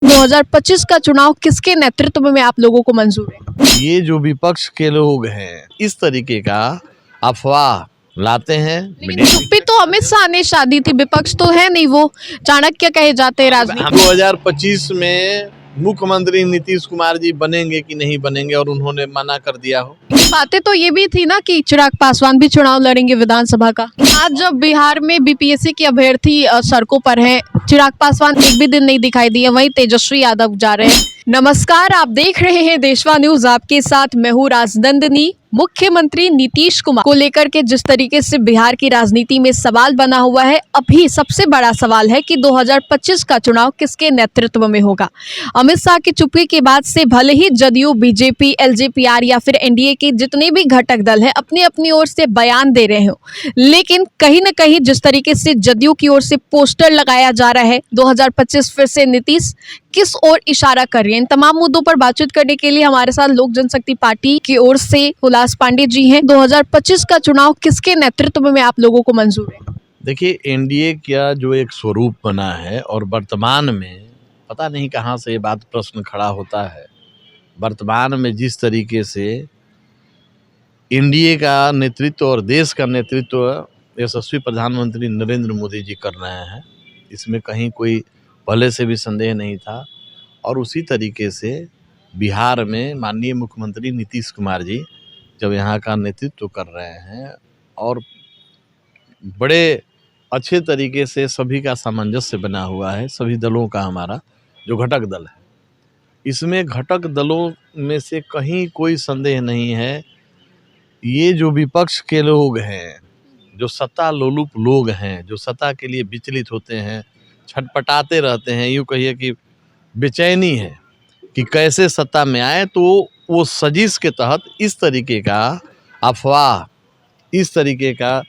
2025 का चुनाव किसके नेतृत्व में आप लोगों को मंजूर है? ये जो विपक्ष के लोग हैं इस तरीके का अफवाह लाते हैं। लेकिन चुप्पी तो अमित शाह ने शादी थी, विपक्ष तो है नहीं, वो चाणक्य कहे जाते हैं राजनीति। 2025 में मुख्यमंत्री नीतीश कुमार जी बनेंगे कि नहीं बनेंगे और उन्होंने मना कर दिया हो। बातें तो ये भी थी ना कि चिराग पासवान भी चुनाव लड़ेंगे विधानसभा का। आज जब बिहार में बीपीएससी की अभ्यर्थी सड़कों पर हैं, चिराग पासवान एक भी दिन नहीं दिखाई दिए, वहीं तेजस्वी यादव जा रहे हैं। नमस्कार, आप देख रहे हैं देशवा न्यूज, आपके साथ मैं हूँ राजनंदिनी। मुख्यमंत्री नीतीश कुमार को लेकर के जिस तरीके से बिहार की राजनीति में सवाल बना हुआ है, अभी सबसे बड़ा सवाल है कि 2025 का चुनाव किसके नेतृत्व में होगा। अमित शाह की चुप्पी के बाद से भले ही जदयू, बीजेपी, एलजेपीआर या फिर एनडीए के जितने भी घटक दल हैं अपनी अपनी ओर से बयान दे रहे हो, लेकिन कहीं ना कहीं जिस तरीके से जदयू की ओर से पोस्टर लगाया जा रहा है 2025 फिर से नीतीश, किस ओर इशारा कर रही है। इन तमाम मुद्दों पर बातचीत करने के लिए हमारे साथ लोक जनशक्ति पार्टी की ओर से हुलास पांडे जी हैं। 2025 का चुनाव किसके नेतृत्व में आप लोगों को मंजूर है? देखिए, एनडीए का जो एक स्वरूप बना है और वर्तमान में पता नहीं कहाँ से ये बात प्रश्न खड़ा होता है। वर्तमान में जिस तरीके से एनडीए का नेतृत्व और देश का नेतृत्व यशस्वी प्रधानमंत्री नरेंद्र मोदी जी कर रहे हैं, इसमें कहीं कोई पहले से भी संदेह नहीं था। और उसी तरीके से बिहार में माननीय मुख्यमंत्री नीतीश कुमार जी जब यहाँ का नेतृत्व कर रहे हैं और बड़े अच्छे तरीके से सभी का सामंजस्य बना हुआ है, सभी दलों का हमारा जो घटक दल है, इसमें घटक दलों में से कहीं कोई संदेह नहीं है। ये जो विपक्ष के लोग हैं, जो सत्ता लोलुप लोग हैं, जो सत्ता के लिए विचलित होते हैं, छटपटाते रहते हैं, यूँ कहिए कि बेचैनी है कि कैसे सत्ता में आए, तो वो साजिश के तहत इस तरीके का अफवाह, इस तरीके का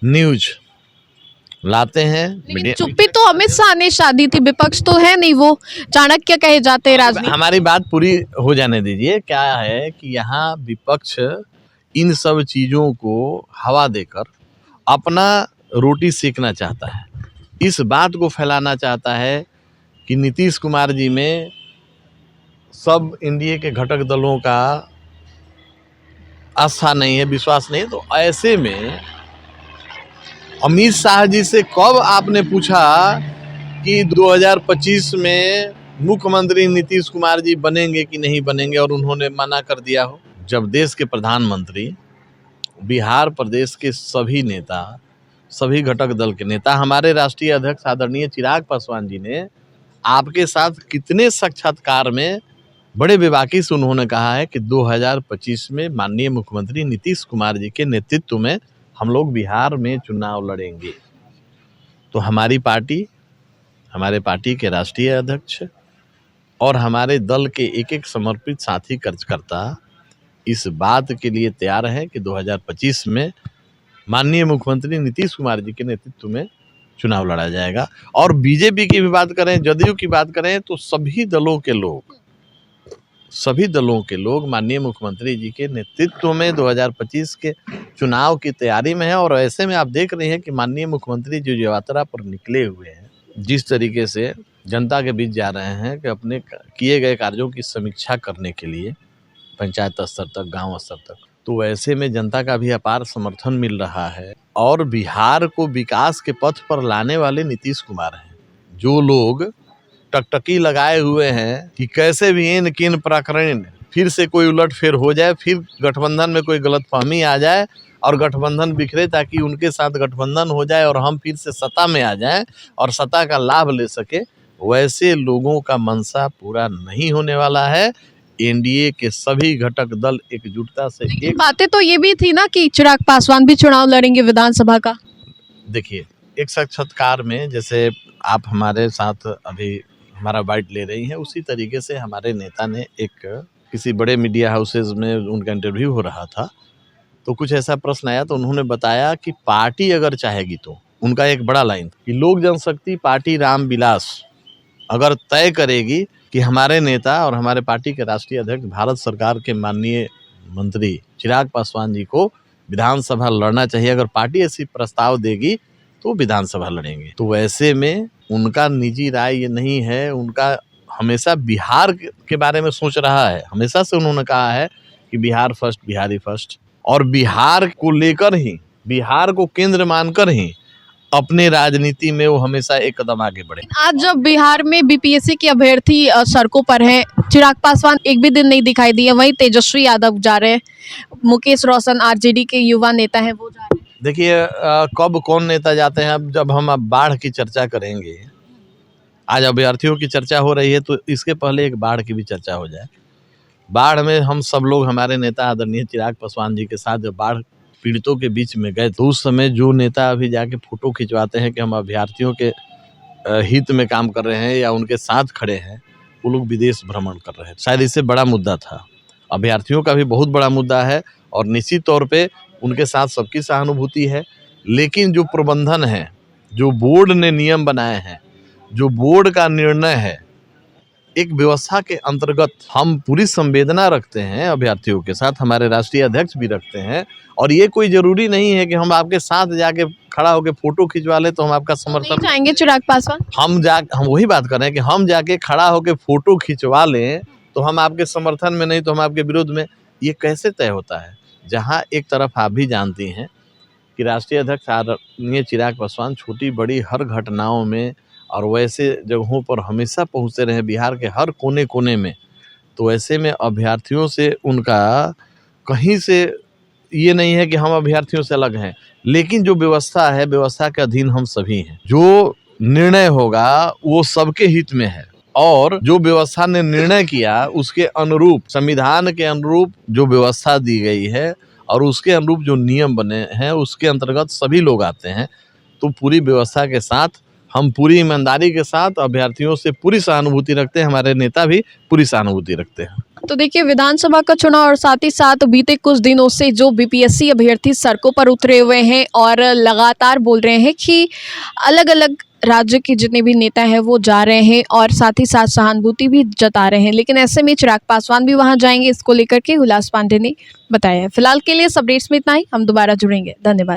न्यूज लाते हैं। लेकिन चुप्पी तो अमित शाह ने शादी थी, विपक्ष तो है नहीं, वो चाणक्य कहे जाते हैं राजनीति। हमारी बात पूरी हो जाने दीजिए। क्या है कि यहाँ विपक्ष इन सब चीज़ों को हवा देकर अपना रोटी सेकना चाहता है, इस बात को फैलाना चाहता है कि नीतीश कुमार जी में सब एनडीए के घटक दलों का आस्था नहीं है, विश्वास नहीं है। तो ऐसे में अमित शाह जी से कब आपने पूछा कि 2025 में मुख्यमंत्री नीतीश कुमार जी बनेंगे कि नहीं बनेंगे और उन्होंने मना कर दिया हो? जब देश के प्रधानमंत्री, बिहार प्रदेश के सभी नेता, सभी घटक दल के नेता, हमारे राष्ट्रीय अध्यक्ष आदरणीय चिराग पासवान जी ने आपके साथ कितने साक्षात्कार में बड़े बेबाकी से उन्होंने कहा है कि 2025 में माननीय मुख्यमंत्री नीतीश कुमार जी के नेतृत्व में हम लोग बिहार में चुनाव लड़ेंगे। तो हमारी पार्टी, हमारे पार्टी के राष्ट्रीय अध्यक्ष और हमारे दल के एक एक समर्पित साथी कार्यकर्ता इस बात के लिए तैयार हैं कि 2025 में माननीय मुख्यमंत्री नीतीश कुमार जी के नेतृत्व में चुनाव लड़ा जाएगा। और बीजेपी की भी बात करें, जदयू की बात करें, तो सभी दलों के लोग माननीय मुख्यमंत्री जी के नेतृत्व में 2025 के चुनाव की तैयारी में है। और ऐसे में आप देख रहे हैं कि माननीय मुख्यमंत्री जो यात्रा पर निकले हुए हैं, जिस तरीके से जनता के बीच जा रहे हैं कि अपने किए गए कार्यों की समीक्षा करने के लिए पंचायत स्तर तक, गांव स्तर तक, तो ऐसे में जनता का भी अपार समर्थन मिल रहा है। और बिहार को विकास के पथ पर लाने वाले नीतीश कुमार हैं। जो लोग टकटकी लगाए हुए हैं कि कैसे भी इन किन प्रकरण फिर से कोई उलटफेर हो जाए, फिर गठबंधन में कोई गलतफहमी आ जाए और गठबंधन बिखरे, ताकि उनके साथ गठबंधन हो जाए और हम फिर से सत्ता में आ जाएं और सत्ता का लाभ ले सके, वैसे लोगों का मंशा पूरा नहीं होने वाला है। एनडीए के सभी घटक दल एकजुटता से बातें तो ये भी थी ना कि चिराग पासवान भी चुनाव लड़ेंगे विधानसभा का। देखिए, एक साक्षात्कार में जैसे आप हमारे साथ अभी हमारा बाइट ले रही हैं, उसी तरीके से हमारे नेता ने एक किसी बड़े मीडिया हाउसेज में उनका इंटरव्यू हो रहा था, तो कुछ ऐसा प्रश्न आया तो उन्होंने बताया कि पार्टी अगर चाहेगी, तो उनका एक बड़ा लाइन कि लोक जनशक्ति पार्टी रामविलास अगर तय करेगी कि हमारे नेता और हमारे पार्टी के राष्ट्रीय अध्यक्ष भारत सरकार के माननीय मंत्री चिराग पासवान जी को विधानसभा लड़ना चाहिए, अगर पार्टी ऐसी प्रस्ताव देगी तो विधानसभा लड़ेंगे। तो वैसे में उनका निजी राय ये नहीं है, उनका हमेशा बिहार के बारे में सोच रहा है। हमेशा से उन्होंने कहा है कि बिहार फर्स्ट, बिहारी फर्स्ट, और बिहार को लेकर ही, बिहार को केंद्र मानकर ही अपने राजनीति में वो हमेशा एक कदम आगे बढ़े। आज जब बिहार में बीपीएससी की अभ्यर्थी सड़कों पर हैं, चिराग पासवान एक भी दिन नहीं दिखाई दिए, वहीं तेजस्वी यादव जा रहे हैं, मुकेश रोशन आरजेडी के युवा नेता हैं वो जा रहे हैं। देखिए कब कौन नेता जाते हैं, अब जब हम अब बाढ़ की चर्चा करेंगे, आज अभ्यर्थियों की चर्चा हो रही है तो इसके पहले एक बाढ़ की भी चर्चा हो जाए। बाढ़ में हम सब लोग, हमारे नेता आदरणीय चिराग पासवान जी के साथ जब बाढ़ पीड़ितों के बीच में गए तो उस समय जो नेता अभी जाके फोटो खिंचवाते हैं कि हम अभ्यर्थियों के हित में काम कर रहे हैं या उनके साथ खड़े हैं, वो लोग विदेश भ्रमण कर रहे हैं। शायद इससे बड़ा मुद्दा था, अभ्यर्थियों का भी बहुत बड़ा मुद्दा है और निश्चित तौर पे उनके साथ सबकी सहानुभूति है। लेकिन जो प्रबंधन है, जो बोर्ड ने नियम बनाए हैं, जो बोर्ड का निर्णय है, एक व्यवस्था के अंतर्गत हम पूरी संवेदना रखते हैं अभ्यर्थियों के साथ, हमारे राष्ट्रीय अध्यक्ष भी रखते हैं। और ये कोई जरूरी नहीं है कि हम आपके साथ जाके खड़ा होकर फोटो खिंचवा ले तो हम आपका समर्थन चाहेंगे। चिराग पासवान हम वही बात कर रहे हैं कि हम जाके खड़ा होकर फोटो खिंचवा लें तो हम आपके समर्थन में नहीं तो हम आपके विरोध में, ये कैसे तय होता है? जहाँ एक तरफ आप भी जानती हैं कि राष्ट्रीय अध्यक्ष आदरणीय चिराग पासवान छोटी बड़ी हर घटनाओं में और वैसे जगहों पर हमेशा पहुँचते रहे, बिहार के हर कोने कोने में, तो ऐसे में अभ्यर्थियों से उनका कहीं से ये नहीं है कि हम अभ्यर्थियों से अलग हैं, लेकिन जो व्यवस्था है, व्यवस्था के अधीन हम सभी हैं। जो निर्णय होगा वो सबके हित में है और जो व्यवस्था ने निर्णय किया उसके अनुरूप, संविधान के अनुरूप जो व्यवस्था दी गई है और उसके अनुरूप जो नियम बने हैं उसके अंतर्गत सभी लोग आते हैं। तो पूरी व्यवस्था के साथ हम पूरी ईमानदारी के साथ अभ्यर्थियों से पूरी सहानुभूति रखते हैं, हमारे नेता भी पूरी सहानुभूति रखते हैं। तो देखिए, विधानसभा का चुनाव और साथ ही साथ बीते कुछ दिनों से जो बीपीएससी अभ्यर्थी सड़कों पर उतरे हुए हैं और लगातार बोल रहे हैं कि अलग अलग राज्य के जितने भी नेता हैं वो जा रहे हैं और साथ ही साथ सहानुभूति भी जता रहे हैं, लेकिन ऐसे में चिराग पासवान भी वहां जाएंगे, इसको लेकर के हुलास पांडे ने बताया है। फिलहाल के लिए सब अपडेट्स में इतना ही, हम दोबारा जुड़ेंगे। धन्यवाद।